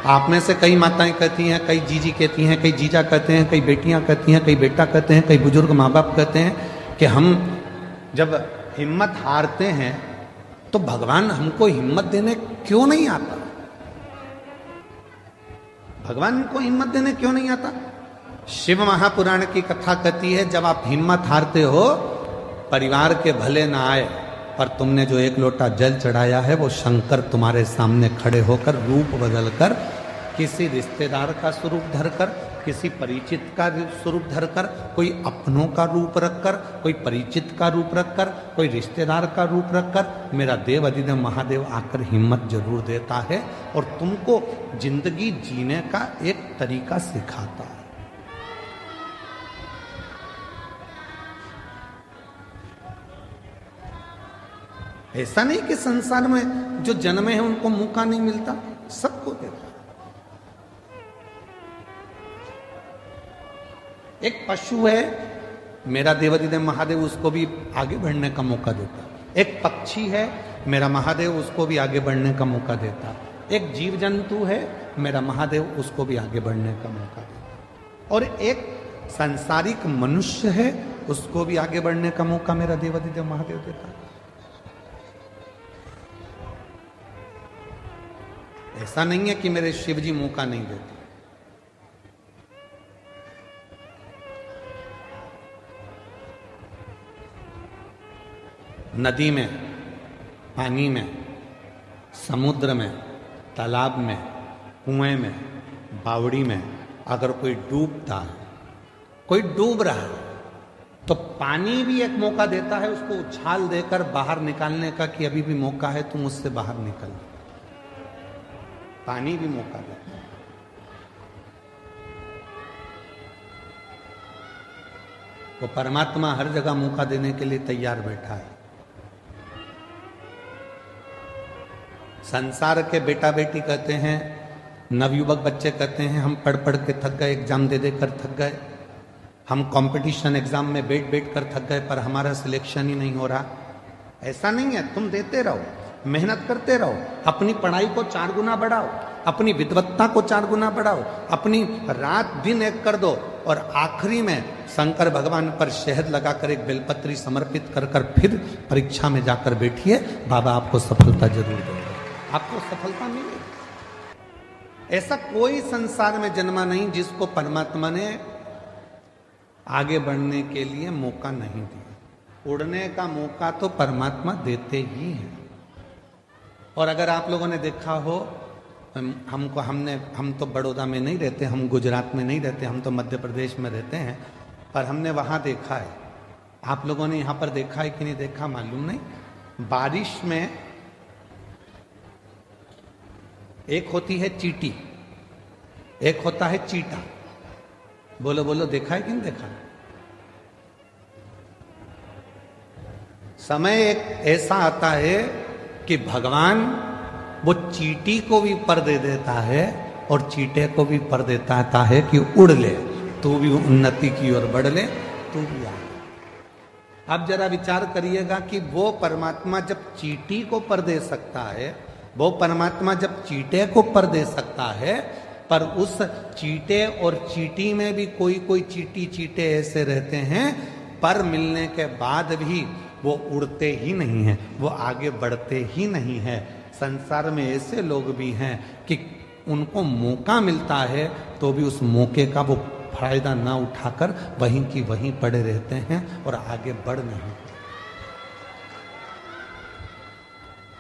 आप में से कई माताएं कहती हैं, कई जीजी कहती हैं, कई जीजा कहते हैं, कई बेटियां कहती हैं, कई बेटा कहते हैं, कई बुजुर्ग माँ बाप कहते हैं कि हम जब हिम्मत हारते हैं तो भगवान हमको हिम्मत देने क्यों नहीं आता? भगवान को हिम्मत देने क्यों नहीं आता? शिव महापुराण की कथा कहती है, जब आप हिम्मत हारते हो, परिवार के भले ना आए, पर तुमने जो एक लोटा जल चढ़ाया है वो शंकर तुम्हारे सामने खड़े होकर रूप बदलकर किसी रिश्तेदार का स्वरूप धरकर, किसी परिचित का स्वरूप धरकर, कोई अपनों का रूप रखकर, कोई परिचित का रूप रखकर, कोई रिश्तेदार का रूप रखकर मेरा देव अधिदेव महादेव आकर हिम्मत जरूर देता है और तुमको जिंदगी जीने का एक तरीका सिखाता है। ऐसा नहीं कि संसार में जो जन्मे हैं उनको मौका नहीं मिलता, सबको देता। एक पशु है, मेरा देवाधिदेव महादेव उसको भी आगे बढ़ने का मौका देता। एक पक्षी है, मेरा महादेव उसको भी आगे बढ़ने का मौका देता। एक जीव जंतु है, मेरा महादेव उसको भी आगे बढ़ने का मौका देता। और एक सांसारिक मनुष्य है, उसको भी आगे बढ़ने का मौका मेरा देवाधिदेव महादेव देता। ऐसा नहीं है कि मेरे शिव जी मौका नहीं देते। नदी में, पानी में, समुद्र में, तालाब में, कुएं में, बावड़ी में अगर कोई डूबता है, कोई डूब रहा है, तो पानी भी एक मौका देता है उसको उछाल देकर बाहर निकालने का कि अभी भी मौका है, तुम उससे बाहर निकल। पानी भी मौका देता है। वो परमात्मा हर जगह मौका देने के लिए तैयार बैठा है। संसार के बेटा बेटी कहते हैं, नवयुवक बच्चे कहते हैं, हम पढ़ पढ़ के थक गए, एग्जाम दे दे कर थक गए, हम कंपटीशन एग्जाम में बैठ बैठ कर थक गए, पर हमारा सिलेक्शन ही नहीं हो रहा। ऐसा नहीं है, तुम देते रहो, मेहनत करते रहो, अपनी पढ़ाई को 4 गुना बढ़ाओ, अपनी विद्वत्ता को 4 गुना बढ़ाओ, अपनी रात दिन एक कर दो, और आखिरी में शंकर भगवान पर शहद लगाकर एक बेलपत्री समर्पित कर कर फिर परीक्षा में जाकर बैठिए, बाबा आपको सफलता जरूर देंगे, आपको सफलता मिलेगी। ऐसा कोई संसार में जन्मा नहीं जिसको परमात्मा ने आगे बढ़ने के लिए मौका नहीं दिया। उड़ने का मौका तो परमात्मा देते ही हैं। और अगर आप लोगों ने देखा हो, हम तो बड़ौदा में नहीं रहते, हम गुजरात में नहीं रहते, हम तो मध्य प्रदेश में रहते हैं, पर हमने वहां देखा है। आप लोगों ने यहां पर देखा है कि नहीं देखा मालूम नहीं। बारिश में एक होती है चींटी, एक होता है चीटा। बोलो बोलो, देखा है कि नहीं देखा? समय एक ऐसा आता है कि भगवान वो चींटी को भी पर दे देता है और चीटे को भी पर देता है कि उड़ ले, तू भी उन्नति की ओर बढ़ ले, तू भी आ। अब जरा विचार करिएगा कि वो परमात्मा जब चींटी को पर दे सकता है, वो परमात्मा जब चीटे को पर दे सकता है, पर उस चीटे और चींटी में भी कोई कोई चीटे ऐसे रहते हैं, पर मिलने के बाद भी वो उड़ते ही नहीं हैं, वो आगे बढ़ते ही नहीं हैं। संसार में ऐसे लोग भी हैं कि उनको मौका मिलता है तो भी उस मौके का वो फायदा ना उठाकर वहीं की वहीं पड़े रहते हैं और आगे बढ़ नहीं।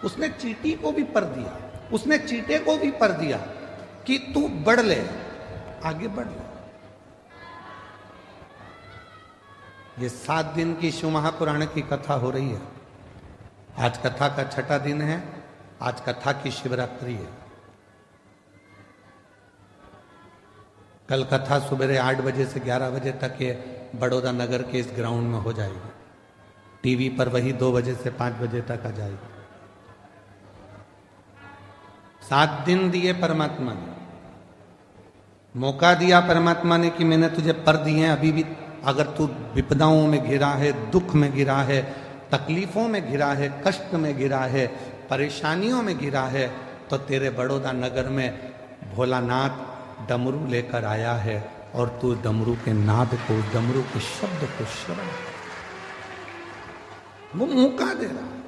उसने चींटी को भी पर दिया, उसने चीटे को भी पर दिया कि तू बढ़ ले, आगे बढ़ ले। ये 7 दिन की शिव महापुराण की कथा हो रही है। आज कथा का 6ठा दिन है, आज कथा की शिवरात्रि है। कल कथा सुबह 8 बजे से 11 बजे तक ये बड़ौदा नगर के इस ग्राउंड में हो जाएगी। टीवी पर वही 2 बजे से 5 बजे तक आ जाएगी। 7 दिन दिए परमात्मा ने, मौका दिया परमात्मा ने कि मैंने तुझे पर दिए हैं, अभी भी अगर तू विपदाओं में घिरा है, दुख में घिरा है, तकलीफों में घिरा है, कष्ट में घिरा है, परेशानियों में घिरा है, तो तेरे बड़ौदा नगर में भोलानाथ डमरू लेकर आया है और तू डमरू के नाद को, डमरू के शब्द को श्रवण, वो मौका दे रहा है।